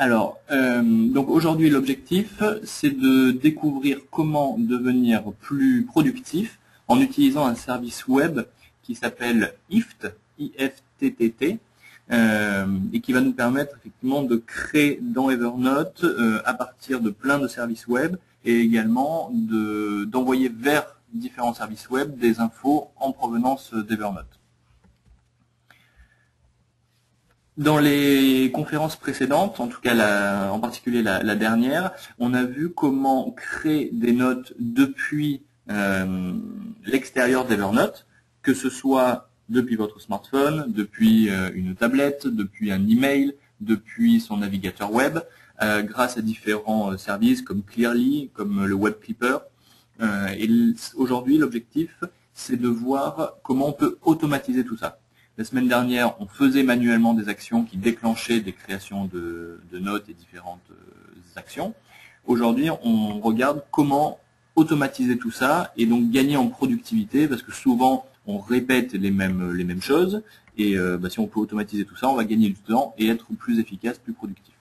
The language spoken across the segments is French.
Alors, donc aujourd'hui l'objectif, c'est de découvrir comment devenir plus productif en utilisant un service web qui s'appelle IFTTT, I-F-T-T-T, et qui va nous permettre effectivement de créer dans Evernote à partir de plein de services web et également d'envoyer vers différents services web des infos en provenance d'Evernote. Dans les conférences précédentes, en tout cas en particulier la dernière, on a vu comment créer des notes depuis l'extérieur d'Evernote, que ce soit depuis votre smartphone, depuis une tablette, depuis un email, depuis son navigateur web, grâce à différents services comme Clearly, comme le Web Clipper. Et aujourd'hui, l'objectif, c'est de voir comment on peut automatiser tout ça. La semaine dernière, on faisait manuellement des actions qui déclenchaient des créations de notes et différentes actions. Aujourd'hui, on regarde comment automatiser tout ça et donc gagner en productivité, parce que souvent, on répète les mêmes choses. Et si on peut automatiser tout ça, on va gagner du temps et être plus efficace, plus productif.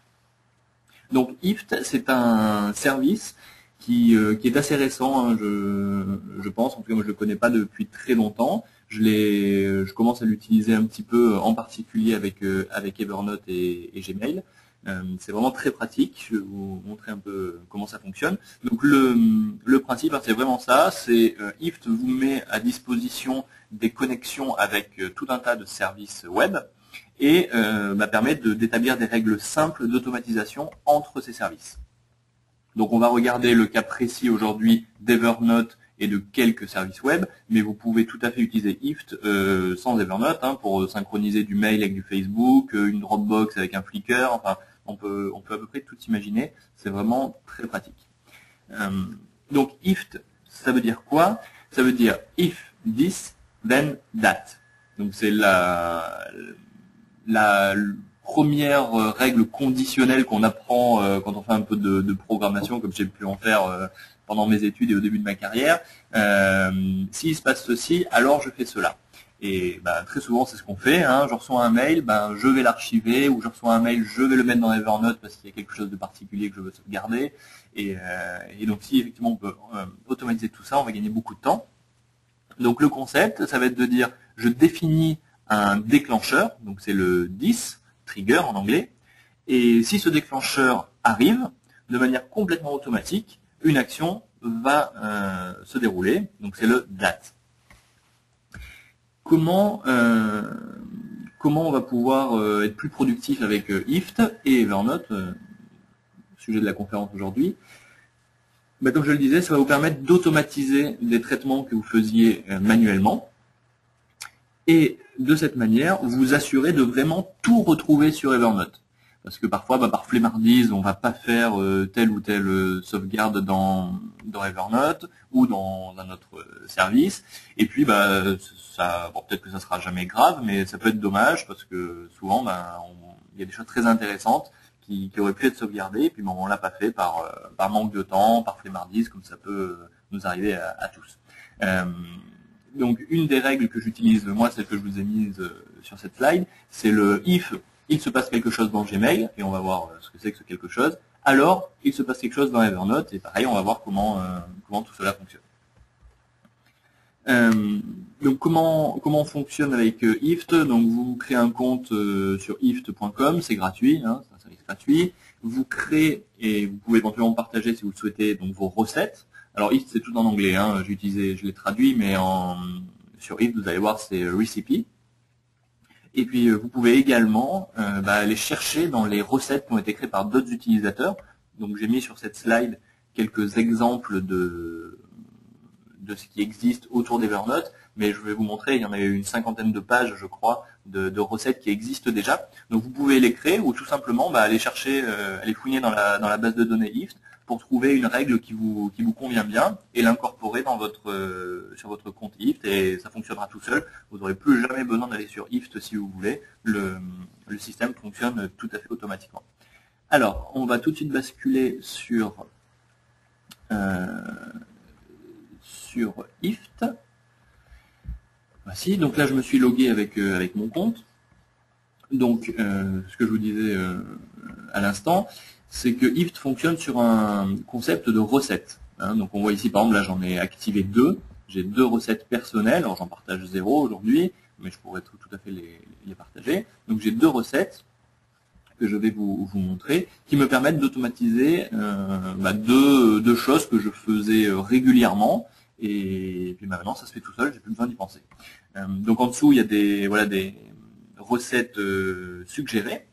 Donc IFT, c'est un service qui est assez récent, hein, je pense. En tout cas, moi, je le connais pas depuis très longtemps. Je commence à l'utiliser un petit peu, en particulier avec Evernote et Gmail. C'est vraiment très pratique. Je vais vous montrer un peu comment ça fonctionne. Donc le principe, hein, c'est vraiment ça. C'est IFT vous met à disposition des connexions avec tout un tas de services web et permet d'établir des règles simples d'automatisation entre ces services. Donc on va regarder le cas précis aujourd'hui d'Evernote et de quelques services web, mais vous pouvez tout à fait utiliser IFT sans Evernote, hein, pour synchroniser du mail avec du Facebook, une Dropbox avec un Flickr, enfin on peut à peu près tout imaginer, c'est vraiment très pratique. Donc IFT, ça veut dire quoi? Ça veut dire if this, then that. Donc c'est la première règle conditionnelle qu'on apprend quand on fait un peu de programmation, comme j'ai pu en faire pendant mes études et au début de ma carrière. S'il se passe ceci, alors je fais cela. Et très souvent, c'est ce qu'on fait. Hein. Je reçois un mail, je vais l'archiver, ou je reçois un mail, je vais le mettre dans Evernote parce qu'il y a quelque chose de particulier que je veux sauvegarder. Et donc, si effectivement on peut automatiser tout ça, on va gagner beaucoup de temps. Donc, le concept, ça va être de dire, je définis un déclencheur, donc c'est le 10, trigger en anglais, et si ce déclencheur arrive, de manière complètement automatique, une action va se dérouler, donc c'est le date. Comment on va pouvoir être plus productif avec IFT et Evernote, sujet de la conférence aujourd'hui? Comme je le disais, ça va vous permettre d'automatiser des traitements que vous faisiez manuellement, et de cette manière, vous vous assurez de vraiment tout retrouver sur Evernote. Parce que parfois, par flemmardise, on va pas faire telle ou telle sauvegarde dans Evernote ou dans un autre service. Et puis, peut-être que ça sera jamais grave, mais ça peut être dommage parce que souvent, il y a des choses très intéressantes qui auraient pu être sauvegardées, et puis on l'a pas fait par manque de temps, par flemmardise, comme ça peut nous arriver à tous. Donc, une des règles que j'utilise, moi, celle que je vous ai mise sur cette slide, c'est le if il se passe quelque chose dans Gmail, et on va voir ce que c'est que ce quelque chose. Alors, il se passe quelque chose dans Evernote, et pareil, on va voir comment tout cela fonctionne. Donc, comment on fonctionne avec IFT? Donc, vous créez un compte sur ift.com, c'est gratuit, hein, c'est un service gratuit. Vous créez, et vous pouvez éventuellement partager si vous le souhaitez, donc vos recettes. Alors, IFT, c'est tout en anglais, hein, je l'ai traduit, mais sur IFT, vous allez voir, c'est recipe. Et puis, vous pouvez également aller chercher dans les recettes qui ont été créées par d'autres utilisateurs. Donc, j'ai mis sur cette slide quelques exemples de ce qui existe autour d'Evernote, mais je vais vous montrer, il y en a une cinquantaine de pages, je crois, de recettes qui existent déjà. Donc, vous pouvez les créer ou tout simplement aller chercher, aller fouiner dans la base de données IFT pour trouver une règle qui vous convient bien et l'incorporer sur votre compte IFT, et ça fonctionnera tout seul. Vous n'aurez plus jamais besoin d'aller sur IFT si vous voulez. Le système fonctionne tout à fait automatiquement. Alors, on va tout de suite basculer sur IFT. Voici, donc là je me suis logué avec mon compte. Donc, ce que je vous disais à l'instant, c'est que IFT fonctionne sur un concept de recette. Donc on voit ici, par exemple, là j'en ai activé 2. J'ai 2 recettes personnelles, alors j'en partage 0 aujourd'hui, mais je pourrais tout à fait les partager. Donc j'ai 2 recettes que je vais vous montrer, qui me permettent d'automatiser deux choses que je faisais régulièrement, et puis maintenant ça se fait tout seul, j'ai plus besoin d'y penser. Donc en dessous il y a des recettes suggérées.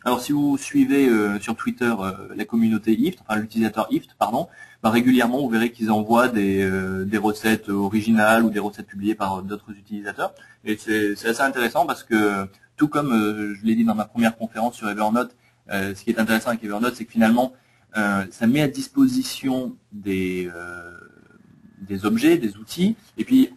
Alors si vous suivez sur Twitter la communauté IFT, enfin l'utilisateur IFT, pardon, régulièrement vous verrez qu'ils envoient des recettes originales ou des recettes publiées par d'autres utilisateurs. Et c'est assez intéressant parce que, tout comme je l'ai dit dans ma première conférence sur Evernote, ce qui est intéressant avec Evernote, c'est que finalement ça met à disposition des objets, des outils, et puis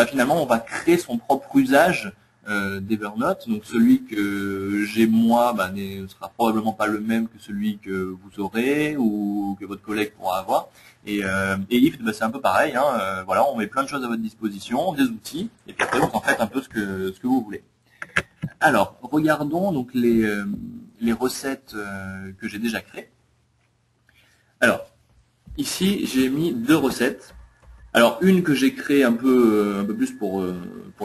finalement on va créer son propre usage d'Evernote. Donc celui que j'ai moi ne sera probablement pas le même que celui que vous aurez ou que votre collègue pourra avoir. Et IFT, c'est un peu pareil. Voilà, on met plein de choses à votre disposition, des outils, et puis après vous en faites un peu ce que vous voulez. Alors, regardons donc les recettes que j'ai déjà créées. Alors, ici j'ai mis 2 recettes. Alors une que j'ai créée un peu plus pour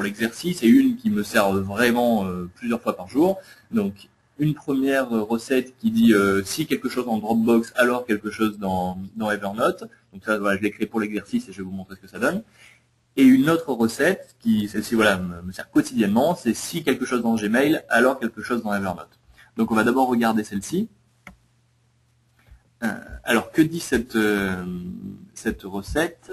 l'exercice et une qui me sert vraiment plusieurs fois par jour. Donc une première recette qui dit si quelque chose dans Dropbox, alors quelque chose dans Evernote. Donc ça, voilà, je l'ai créé pour l'exercice et je vais vous montrer ce que ça donne. Et une autre recette qui, celle-ci, voilà, me sert quotidiennement, c'est si quelque chose dans Gmail, alors quelque chose dans Evernote. Donc on va d'abord regarder celle-ci. Alors que dit cette recette?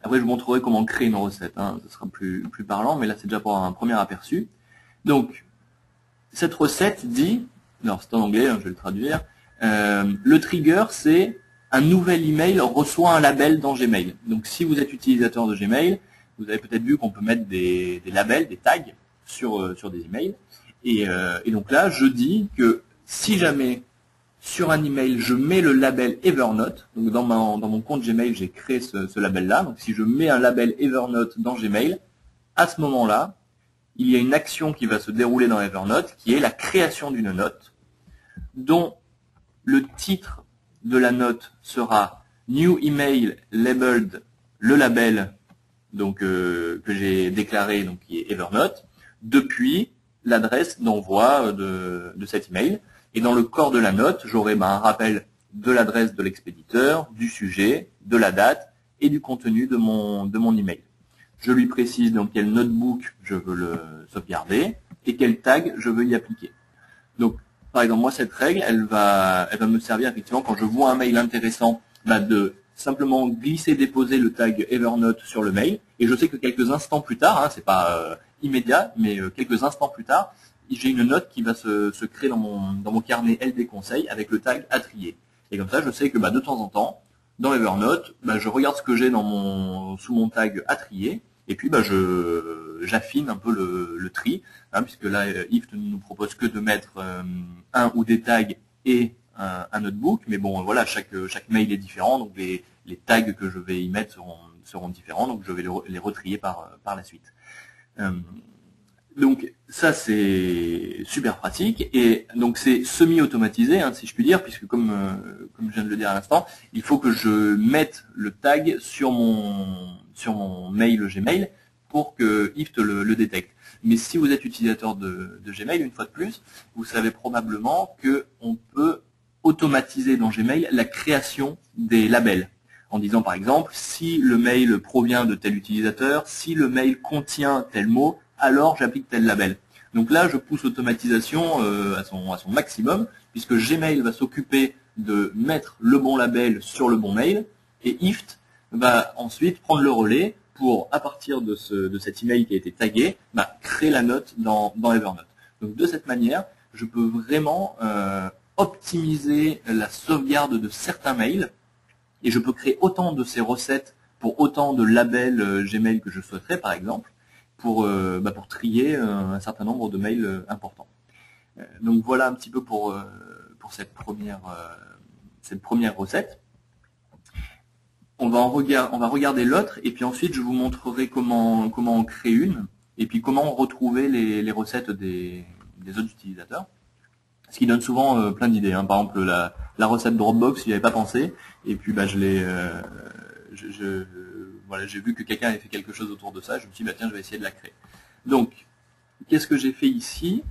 Après, je vous montrerai comment créer une recette, ce sera plus parlant, mais là, c'est déjà pour un premier aperçu. Donc, cette recette dit, alors c'est en anglais, je vais le traduire, le trigger, c'est un nouvel email reçoit un label dans Gmail. Donc, si vous êtes utilisateur de Gmail, vous avez peut-être vu qu'on peut mettre des labels, des tags sur des emails. Et donc là, je dis que si jamais sur un email, je mets le label Evernote. Donc dans mon compte Gmail, j'ai créé ce label-là. Donc si je mets un label Evernote dans Gmail, à ce moment-là, il y a une action qui va se dérouler dans Evernote, qui est la création d'une note, dont le titre de la note sera New Email Labeled, le label donc que j'ai déclaré, donc qui est Evernote, depuis l'adresse d'envoi de cet email. Et dans le corps de la note, j'aurai un rappel de l'adresse de l'expéditeur, du sujet, de la date et du contenu de mon email. Je lui précise dans quel notebook je veux le sauvegarder et quel tag je veux y appliquer. Donc, par exemple, moi, cette règle, elle va me servir effectivement quand je vois un mail intéressant, de simplement glisser, déposer le tag Evernote sur le mail. Et je sais que quelques instants plus tard, c'est pas immédiat, mais quelques instants plus tard, j'ai une note qui va se créer dans mon carnet LD Conseil avec le tag à trier. Et comme ça, je sais que de temps en temps, dans Evernote, je regarde ce que j'ai sous mon tag à trier, et puis j'affine un peu le tri, puisque là, IFT ne nous propose que de mettre un ou des tags et un notebook, mais bon, voilà, chaque mail est différent, donc les tags que je vais y mettre seront différents, donc je vais les retrier par la suite. Donc ça c'est super pratique et donc c'est semi-automatisé si je puis dire, puisque comme je viens de le dire à l'instant, il faut que je mette le tag sur mon mail Gmail pour que IFT le détecte. Mais si vous êtes utilisateur de Gmail, une fois de plus, vous savez probablement que on peut automatiser dans Gmail la création des labels. En disant par exemple, si le mail provient de tel utilisateur, si le mail contient tel mot, alors j'applique tel label. Donc là, je pousse l'automatisation à son maximum, puisque Gmail va s'occuper de mettre le bon label sur le bon mail, et IFT va ensuite prendre le relais pour, à partir de cet email qui a été tagué, créer la note dans Evernote. Donc de cette manière, je peux vraiment optimiser la sauvegarde de certains mails, et je peux créer autant de ces recettes pour autant de labels Gmail que je souhaiterais, par exemple, pour trier un certain nombre de mails importants. Donc voilà un petit peu pour cette première recette. On va regarder l'autre, et puis ensuite je vous montrerai comment en créer une, et puis comment retrouver les recettes des autres utilisateurs. Ce qui donne souvent plein d'idées. Hein. Par exemple, la recette Dropbox, j'y avais pas pensé, et puis bah, je l'ai, voilà, j'ai vu que quelqu'un avait fait quelque chose autour de ça. Je me suis dit, bah, tiens, je vais essayer de la créer. Donc, qu'est-ce que j'ai fait ici?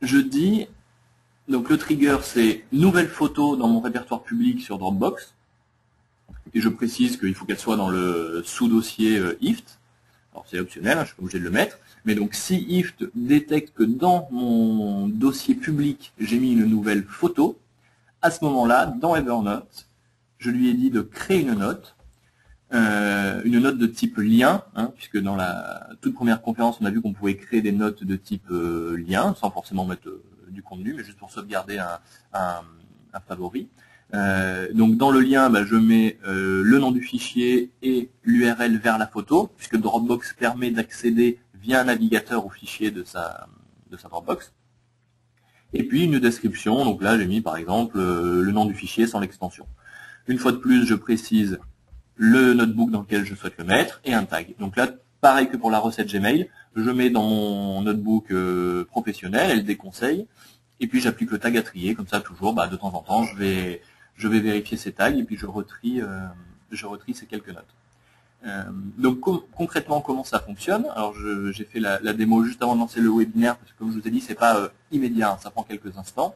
Je dis, donc le trigger, c'est nouvelle photo dans mon répertoire public sur Dropbox. Et je précise qu'il faut qu'elle soit dans le sous-dossier IFT. Alors c'est optionnel, hein, je suis pas obligé de le mettre. Mais donc si IFT détecte que dans mon dossier public, j'ai mis une nouvelle photo, à ce moment-là, dans Evernote, je lui ai dit de créer une note de type lien, hein, puisque dans la toute première conférence, on a vu qu'on pouvait créer des notes de type lien, sans forcément mettre du contenu, mais juste pour sauvegarder un favori. Donc dans le lien, bah, je mets le nom du fichier et l'URL vers la photo, puisque Dropbox permet d'accéder via un navigateur au fichier de sa Dropbox. Et puis une description, donc là j'ai mis par exemple le nom du fichier sans l'extension. Une fois de plus, je précise le notebook dans lequel je souhaite le mettre et un tag. Donc là, pareil que pour la recette Gmail, je mets dans mon notebook professionnel, LD conseil, et puis j'applique le tag à trier, comme ça toujours, bah, de temps en temps, je vais vérifier ces tags et puis je retrie ces quelques notes. Donc concrètement, comment ça fonctionne? Alors j'ai fait la démo juste avant de lancer le webinaire, parce que comme je vous ai dit, c'est pas immédiat, hein, ça prend quelques instants.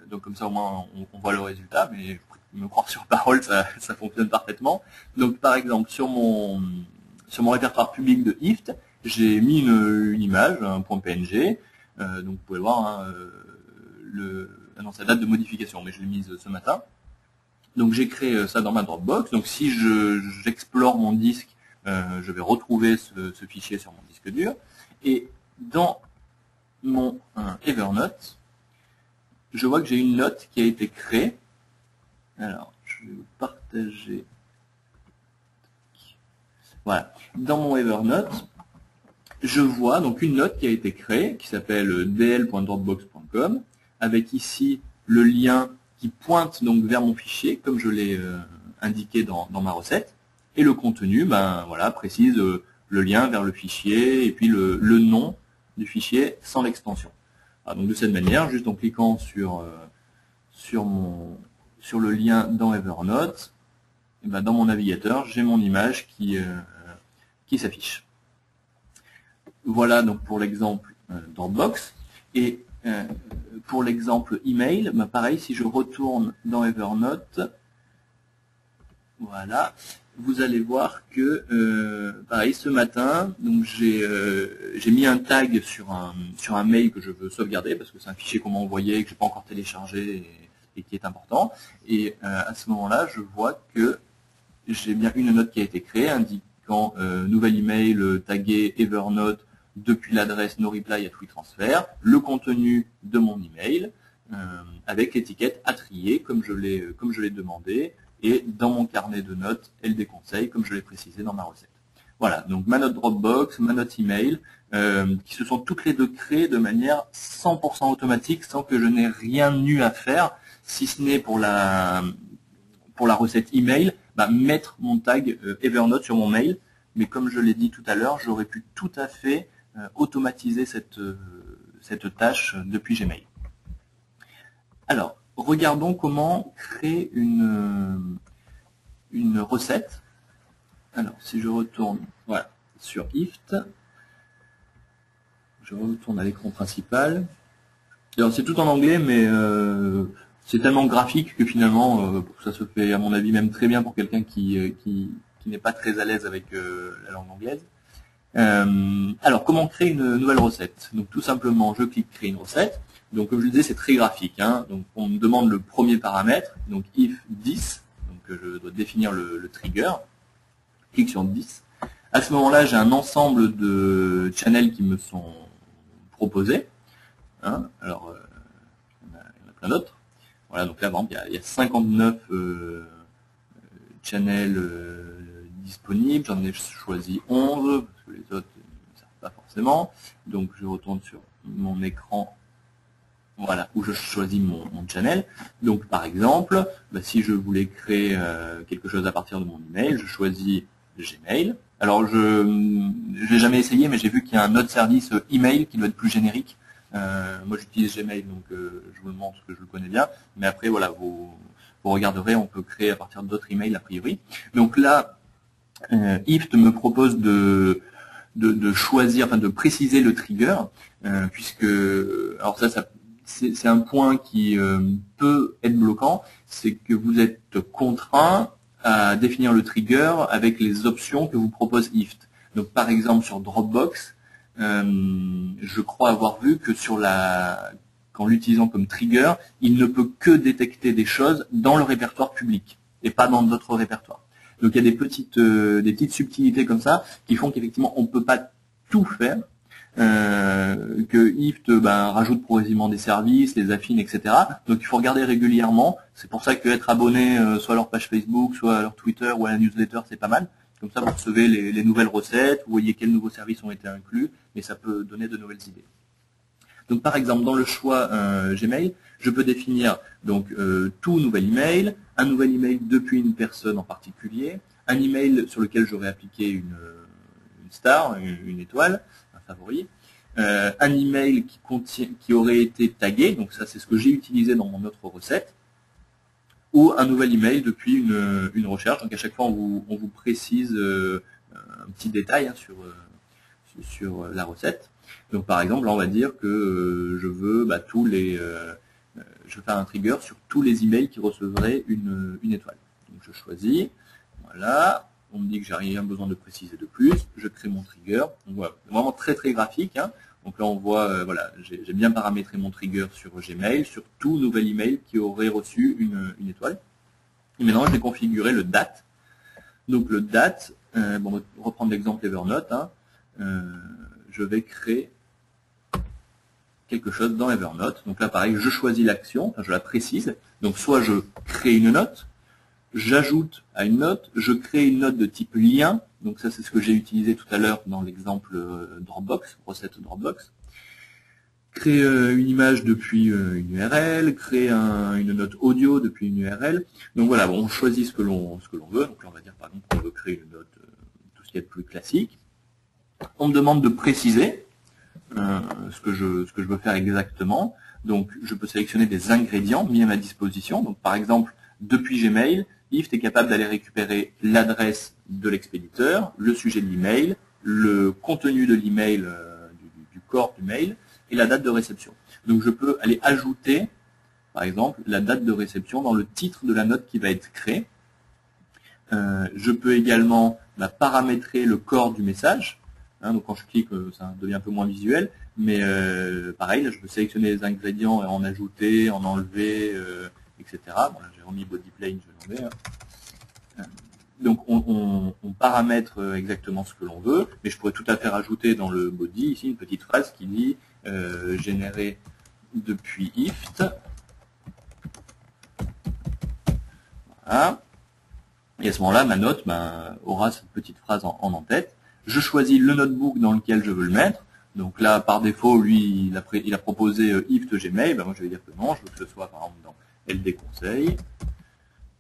Donc comme ça au moins on voit le résultat, mais me croire sur parole, ça fonctionne parfaitement. Donc par exemple sur mon répertoire public de IFT, j'ai mis une image, un point PNG. Donc vous pouvez voir hein, sa date de modification, mais je l'ai mise ce matin. Donc j'ai créé ça dans ma Dropbox. Donc si j'explore mon disque, je vais retrouver ce fichier sur mon disque dur. Et dans mon Evernote, je vois que j'ai une note qui a été créée. Alors, je vais vous partager. Voilà. Dans mon Evernote, je vois donc une note qui a été créée, qui s'appelle dl.dropbox.com, avec ici le lien qui pointe donc vers mon fichier, comme je l'ai indiqué dans ma recette. Et le contenu, ben voilà, précise le lien vers le fichier et puis le nom du fichier sans l'extension. Donc de cette manière, juste en cliquant sur le lien dans Evernote, et ben dans mon navigateur, j'ai mon image qui s'affiche. Voilà donc pour l'exemple Dropbox. Et pour l'exemple email, ben pareil, si je retourne dans Evernote, voilà, vous allez voir que pareil ce matin, donc j'ai mis un tag sur un mail que je veux sauvegarder parce que c'est un fichier qu'on m'a envoyé que j'ai pas encore téléchargé et qui est important. Et à ce moment-là, je vois que j'ai bien une note qui a été créée indiquant nouvel email tagué Evernote depuis l'adresse noreply@WeTransfer, le contenu de mon email avec l'étiquette à trier comme je l'ai demandé, et dans mon carnet de notes LD conseil comme je l'ai précisé dans ma recette. Voilà, donc ma note Dropbox, ma note email, qui se sont toutes les deux créées de manière 100% automatique sans que je n'ai rien eu à faire, si ce n'est pour la recette email, bah, mettre mon tag Evernote sur mon mail. Mais comme je l'ai dit tout à l'heure, j'aurais pu tout à fait automatiser cette tâche depuis Gmail. Alors, regardons comment créer une recette. Alors, si je retourne voilà, sur IFT, je retourne à l'écran principal. Alors, c'est tout en anglais, mais c'est tellement graphique que finalement, ça se fait à mon avis même très bien pour quelqu'un qui n'est pas très à l'aise avec la langue anglaise. Alors, comment créer une nouvelle recette? Donc, tout simplement, je clique créer une recette. Donc, comme je le disais, c'est très graphique. Hein. Donc, on me demande le premier paramètre, donc if 10. Donc, je dois définir le trigger. Je clique sur 10. À ce moment-là, j'ai un ensemble de channels qui me sont proposés. Hein. Alors, il y en a plein d'autres. Voilà, donc là, par exemple, il y a 59 channels disponibles. J'en ai choisi 11, parce que les autres ne servent pas forcément. Donc, je retourne sur mon écran, voilà, où je choisis mon channel. Donc, par exemple, bah, si je voulais créer quelque chose à partir de mon email, je choisis Gmail. Alors, je l'ai jamais essayé, mais j'ai vu qu'il y a un autre service email qui doit être plus générique. Moi j'utilise Gmail, donc je vous le montre parce que je le connais bien. Mais après voilà, vous regarderez, on peut créer à partir d'autres emails a priori. Donc là, IFT me propose de choisir, enfin de préciser le trigger, puisque alors ça c'est un point qui peut être bloquant, c'est que vous êtes contraint à définir le trigger avec les options que vous propose IFT. Donc par exemple sur Dropbox, je crois avoir vu que qu'en l'utilisant comme trigger, il ne peut que détecter des choses dans le répertoire public et pas dans d'autres répertoires. Donc il y a des petites subtilités comme ça qui font qu'effectivement on ne peut pas tout faire, que IFT rajoute progressivement des services, les affine, etc. Donc il faut regarder régulièrement. C'est pour ça que être abonné soit à leur page Facebook, soit à leur Twitter ou à la newsletter, c'est pas mal. Comme ça vous recevez les nouvelles recettes, vous voyez quels nouveaux services ont été inclus, et ça peut donner de nouvelles idées. Donc par exemple dans le choix Gmail, je peux définir donc tout nouvel email, un nouvel email depuis une personne en particulier, un email sur lequel j'aurais appliqué une star, une étoile, un favori, un email qui aurait été tagué, donc ça c'est ce que j'ai utilisé dans mon autre recette, ou un nouvel email depuis une recherche. Donc à chaque fois on vous précise un petit détail sur la recette. Donc par exemple, là, on va dire que je veux je vais faire un trigger sur tous les emails qui recevraient une étoile. Donc je choisis, voilà, on me dit que j'ai rien besoin de préciser de plus, je crée mon trigger. Donc voilà, vraiment très très graphique. Donc là on voit, voilà, j'ai bien paramétré mon trigger sur Gmail, sur tout nouvel email qui aurait reçu une étoile. Et maintenant je vais configurer le date. Donc le date, on va reprendre l'exemple Evernote. Je vais créer quelque chose dans Evernote. Donc là, pareil, je choisis l'action, enfin, je la précise. Donc soit je crée une note, j'ajoute à une note, je crée une note de type lien. Donc ça, c'est ce que j'ai utilisé tout à l'heure dans l'exemple Dropbox, recette Dropbox. Créer une image depuis une URL, créer une note audio depuis une URL. Donc voilà, on choisit ce que l'on veut. Donc là, on va dire par exemple qu'on veut créer une note, tout ce qui est plus classique. On me demande de préciser ce que je veux faire exactement. Donc je peux sélectionner des ingrédients mis à ma disposition. Donc par exemple, depuis Gmail, IFT est capable d'aller récupérer l'adresse de l'expéditeur, le sujet de l'email, le contenu de l'email, du corps du mail, et la date de réception. Donc je peux aller ajouter, par exemple, la date de réception dans le titre de la note qui va être créée. Je peux également paramétrer le corps du message. Donc quand je clique, ça devient un peu moins visuel, mais pareil, là, je peux sélectionner les ingrédients et en ajouter, en enlever, etc. Bon, là, j'ai remis body plane, je vais l'enlever. Donc on paramètre exactement ce que l'on veut, mais je pourrais tout à fait rajouter dans le body ici une petite phrase qui dit générer depuis IFT. Voilà. Et à ce moment-là, ma note aura cette petite phrase en tête. Je choisis le notebook dans lequel je veux le mettre. Donc là, par défaut, lui, il a proposé IFT Gmail. Moi, je vais dire que non, je veux que ce soit, par exemple, dans LD Conseil.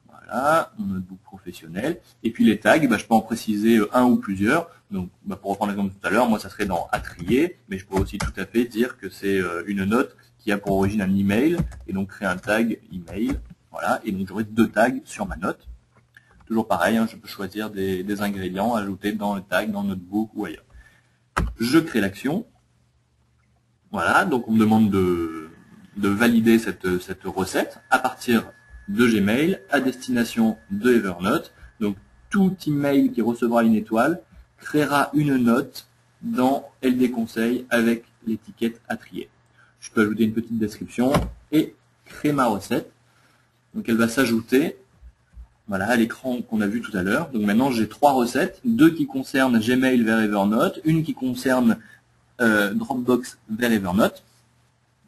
Voilà, mon notebook professionnel. Et puis les tags, je peux en préciser un ou plusieurs. Donc, pour reprendre l'exemple de tout à l'heure, moi, ça serait dans à trier. Mais je pourrais aussi tout à fait dire que c'est une note qui a pour origine un email. Et donc, créer un tag email. Voilà, et donc j'aurai 2 tags sur ma note. Toujours pareil, je peux choisir des ingrédients, ajouter dans le tag, dans le notebook ou ailleurs. Je crée l'action. Voilà, donc on me demande de valider cette recette à partir de Gmail à destination de Evernote. Donc tout email qui recevra une étoile créera une note dans LD Conseil avec l'étiquette à trier. Je peux ajouter une petite description et créer ma recette. Donc elle va s'ajouter, voilà, à l'écran qu'on a vu tout à l'heure. Donc maintenant j'ai 3 recettes, 2 qui concernent Gmail vers Evernote, une qui concerne Dropbox vers Evernote.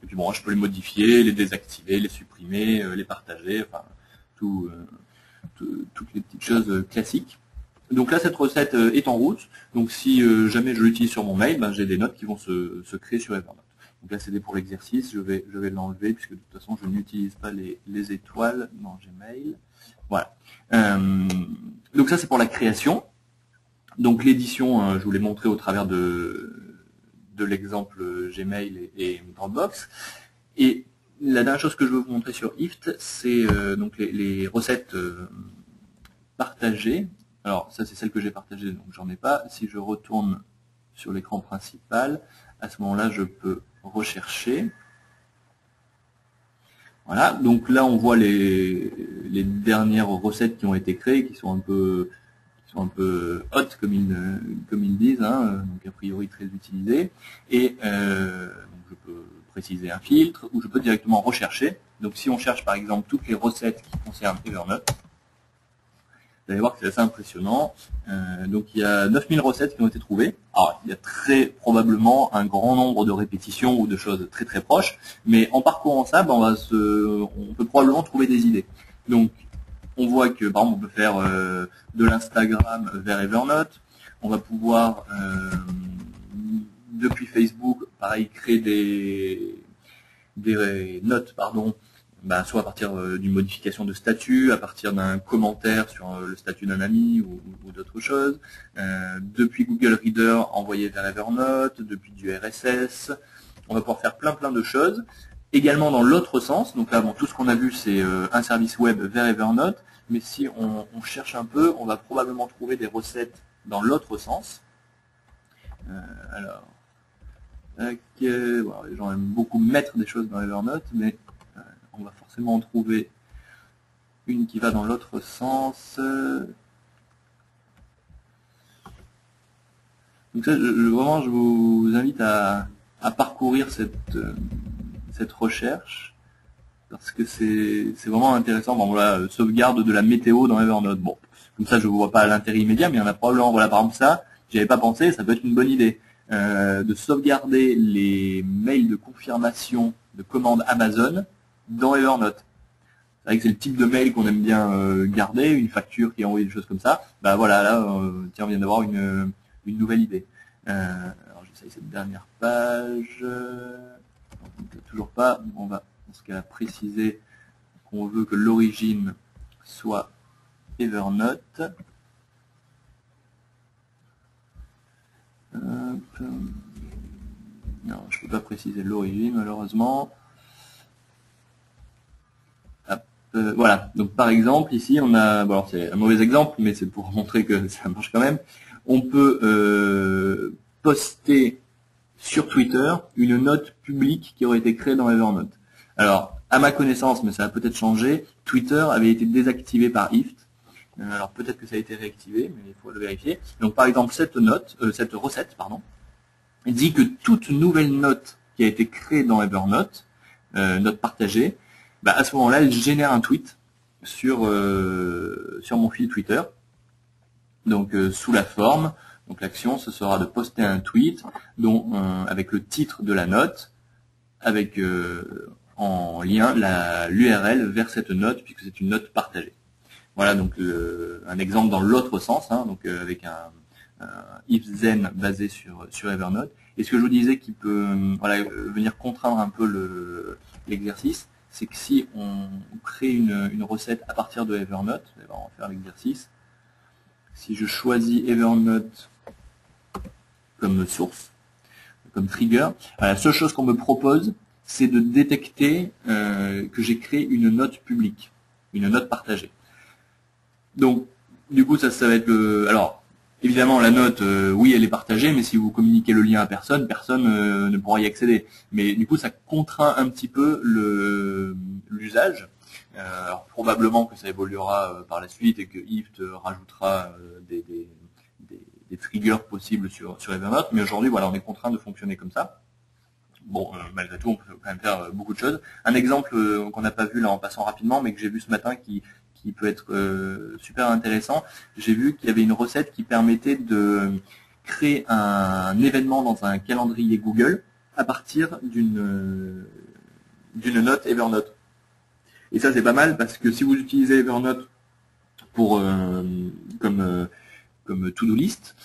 Et puis bon, je peux les modifier, les désactiver, les supprimer, les partager, enfin toutes les petites choses classiques. Donc là cette recette est en route. Donc si jamais je l'utilise sur mon mail, j'ai des notes qui vont se créer sur Evernote. Donc là c'était pour l'exercice, je vais l'enlever puisque de toute façon je n'utilise pas les étoiles dans Gmail. Voilà. Donc ça c'est pour la création. Donc l'édition, je vous l'ai montré au travers de l'exemple Gmail et Dropbox. Et la dernière chose que je veux vous montrer sur IFT, c'est donc les recettes partagées. Alors ça c'est celle que j'ai partagée, donc j'en ai pas. Si je retourne sur l'écran principal, à ce moment-là je peux rechercher. Voilà, donc là on voit les dernières recettes qui ont été créées, qui sont un peu hot comme ils disent, hein, donc a priori très utilisées. Et donc je peux préciser un filtre ou je peux directement rechercher. Donc si on cherche par exemple toutes les recettes qui concernent Evernote, vous allez voir que c'est assez impressionnant. Donc il y a 9000 recettes qui ont été trouvées. Alors il y a très probablement un grand nombre de répétitions ou de choses très très proches, mais en parcourant ça, ben, on peut probablement trouver des idées. Donc on voit que par exemple on peut faire de l'Instagram vers Evernote. On va pouvoir depuis Facebook, pareil, créer des notes, pardon, soit à partir d'une modification de statut, à partir d'un commentaire sur le statut d'un ami ou d'autres choses. Depuis Google Reader, envoyer vers Evernote, depuis du RSS. On va pouvoir faire plein de choses. Également dans l'autre sens, donc là bon, tout ce qu'on a vu c'est un service web vers Evernote, mais si on cherche un peu, on va probablement trouver des recettes dans l'autre sens. Alors, voilà, les gens aiment beaucoup mettre des choses dans Evernote, mais on va forcément en trouver une qui va dans l'autre sens. Donc ça, vraiment, je vous invite à parcourir cette recherche, parce que c'est vraiment intéressant. Bon, voilà, sauvegarde de la météo dans Evernote. Bon, comme ça, je ne vois pas l'intérêt immédiat, mais il y en a probablement, voilà, par exemple ça, j'y avais pas pensé, ça peut être une bonne idée. De sauvegarder les mails de confirmation de commande Amazon dans Evernote. C'est vrai que c'est le type de mail qu'on aime bien garder, une facture qui envoie des choses comme ça. Bah voilà, là, tiens, on vient d'avoir une nouvelle idée. Alors j'essaye cette dernière page. Toujours pas. On va dans ce cas-là préciser qu'on veut que l'origine soit Evernote. Non, je peux pas préciser l'origine malheureusement. Voilà, donc par exemple ici on a, bon c'est un mauvais exemple mais c'est pour montrer que ça marche quand même, on peut poster sur Twitter une note publique qui aurait été créée dans Evernote. Alors à ma connaissance, mais ça a peut-être changé, Twitter avait été désactivé par IFT, alors peut-être que ça a été réactivé, mais il faut le vérifier. Donc par exemple cette recette dit que toute nouvelle note qui a été créée dans Evernote, note partagée, à ce moment-là, elle génère un tweet sur mon fil Twitter. Donc sous la forme, donc l'action ce sera de poster un tweet avec le titre de la note, avec en lien l'URL vers cette note puisque c'est une note partagée. Voilà donc un exemple dans l'autre sens, hein, donc avec un if-then basé sur Evernote. Et ce que je vous disais qui peut venir contraindre un peu l'exercice, c'est que si on crée une recette à partir de Evernote, on va faire l'exercice. Si je choisis Evernote comme source, comme trigger, la seule chose qu'on me propose, c'est de détecter que j'ai créé une note publique, une note partagée. Donc, du coup, ça va être le... Alors, évidemment, la note, oui, elle est partagée, mais si vous communiquez le lien à personne, personne ne pourra y accéder. Mais du coup, ça contraint un petit peu l'usage. Alors, probablement que ça évoluera par la suite et que IFT rajoutera des triggers possibles sur Evernote. Mais aujourd'hui, voilà, on est contraint de fonctionner comme ça. Bon, malgré tout, on peut quand même faire beaucoup de choses. Un exemple qu'on n'a pas vu là en passant rapidement, mais que j'ai vu ce matin qui peut être super intéressant. J'ai vu qu'il y avait une recette qui permettait de créer un événement dans un calendrier Google à partir d'une note Evernote. Et ça c'est pas mal parce que si vous utilisez Evernote pour comme to-do list,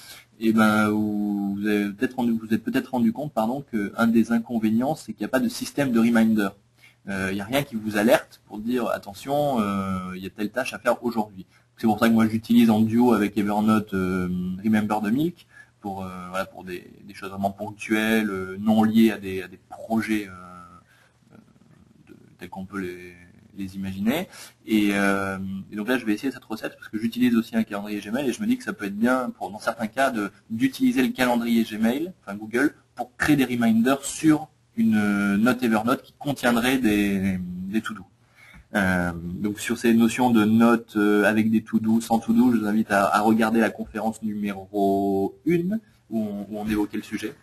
et vous êtes peut-être rendu compte qu'un des inconvénients c'est qu'il n'y a pas de système de reminder. Il n'y a rien qui vous alerte pour dire attention, il y a telle tâche à faire aujourd'hui. C'est pour ça que moi j'utilise en duo avec Evernote Remember the Milk voilà, pour des choses vraiment ponctuelles, non liées à des projets tels qu'on peut les imaginer. Et donc là, je vais essayer cette recette parce que j'utilise aussi un calendrier Gmail et je me dis que ça peut être bien, dans certains cas, d'utiliser le calendrier Gmail, enfin Google, pour créer des reminders sur une note Evernote qui contiendrait des to-do. Donc sur ces notions de notes avec des to-do, sans to-do, je vous invite à regarder la conférence numéro 1 où on évoquait le sujet.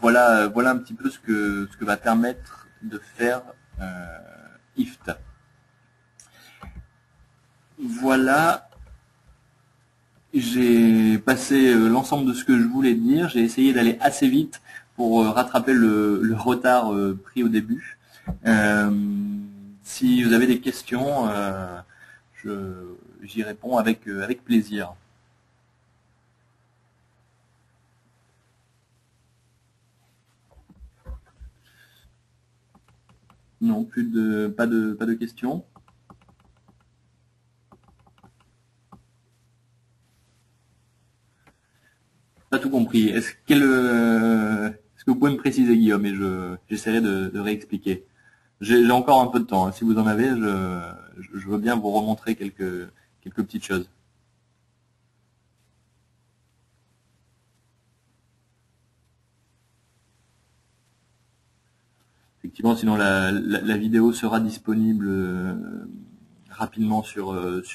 Voilà un petit peu ce que va permettre de faire IFT. Voilà, j'ai passé l'ensemble de ce que je voulais dire. J'ai essayé d'aller assez vite pour rattraper le retard pris au début. Si vous avez des questions, j'y réponds avec plaisir. Non, pas de questions. Pas tout compris. Est-ce que vous pouvez me préciser, Guillaume, et j'essaierai de réexpliquer. J'ai encore un peu de temps. Si vous en avez, je veux bien vous remontrer quelques petites choses. Effectivement, sinon la vidéo sera disponible rapidement sur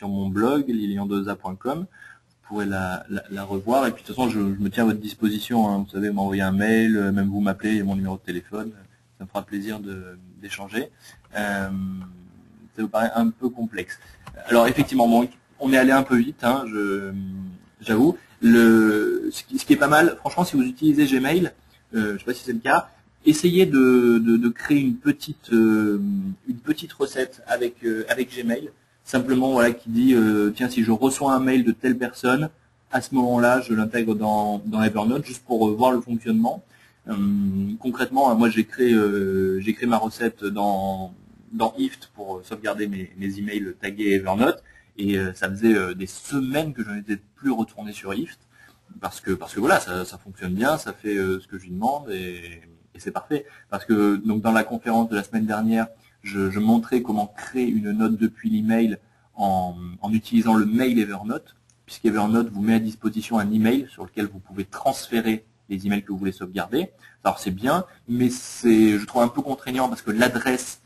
mon blog, liliandoza.com. Vous pourrez la revoir. Et puis de toute façon, je me tiens à votre disposition. Hein. Vous savez, m'envoyer un mail, même vous m'appeler, mon numéro de téléphone. Ça me fera plaisir d'échanger. Ça vous paraît un peu complexe. Alors effectivement, bon, on est allé un peu vite, hein, j'avoue. Ce qui est pas mal, franchement, si vous utilisez Gmail, je sais pas si c'est le cas, essayez de créer une petite recette avec Gmail, simplement voilà qui dit tiens, si je reçois un mail de telle personne, à ce moment-là, je l'intègre dans Evernote juste pour voir le fonctionnement. Concrètement, moi j'ai créé ma recette dans IFT pour sauvegarder mes emails tagués Evernote, et ça faisait des semaines que je n'étais plus retourné sur IFT parce que voilà, ça fonctionne bien, ça fait ce que je lui demande, et c'est parfait. Parce que donc dans la conférence de la semaine dernière, je montrais comment créer une note depuis l'email en utilisant le mail Evernote, puisqu'Evernote vous met à disposition un email sur lequel vous pouvez transférer les emails que vous voulez sauvegarder. Alors c'est bien, mais je trouve un peu contraignant parce que l'adresse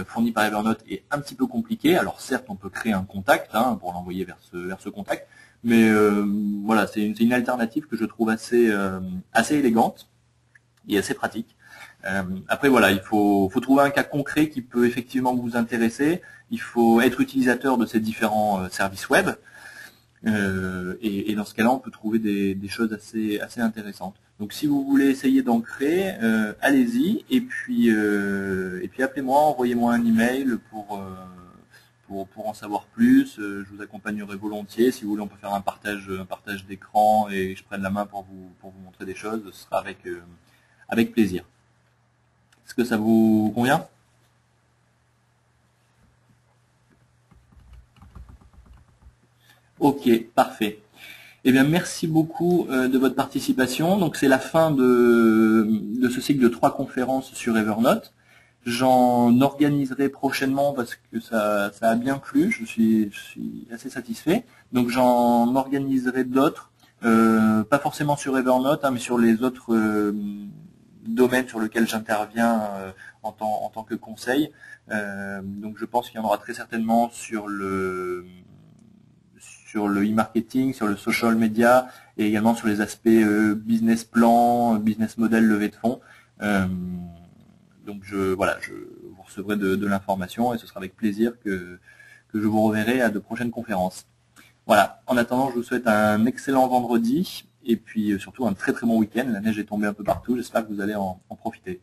fournie par Evernote est un petit peu compliquée. Alors certes, on peut créer un contact pour l'envoyer vers ce contact, mais voilà, c'est une alternative que je trouve assez élégante et assez pratique. Après voilà, il faut trouver un cas concret qui peut effectivement vous intéresser. Il faut être utilisateur de ces différents services web. Et dans ce cas-là, on peut trouver des choses assez intéressantes. Donc si vous voulez essayer d'en créer, allez-y, et puis appelez-moi, envoyez-moi un email pour en savoir plus. Je vous accompagnerai volontiers. Si vous voulez, on peut faire un partage d'écran et je prenne la main pour vous montrer des choses. Ce sera avec plaisir. Est-ce que ça vous convient ? Ok, parfait. Eh bien, merci beaucoup de votre participation. Donc, c'est la fin de ce cycle de 3 conférences sur Evernote. J'en organiserai prochainement parce que ça a bien plu. Je suis assez satisfait. Donc, j'en organiserai d'autres, pas forcément sur Evernote, mais sur les autres domaines sur lesquels j'interviens en tant que conseil. Donc, je pense qu'il y en aura très certainement sur le e-marketing, sur le social media, et également sur les aspects business plan, business model, levée de fonds. Donc je vous recevrai de l'information et ce sera avec plaisir que je vous reverrai à de prochaines conférences. Voilà. En attendant, je vous souhaite un excellent vendredi et puis surtout un très très bon week-end. La neige est tombée un peu partout. J'espère que vous allez en profiter.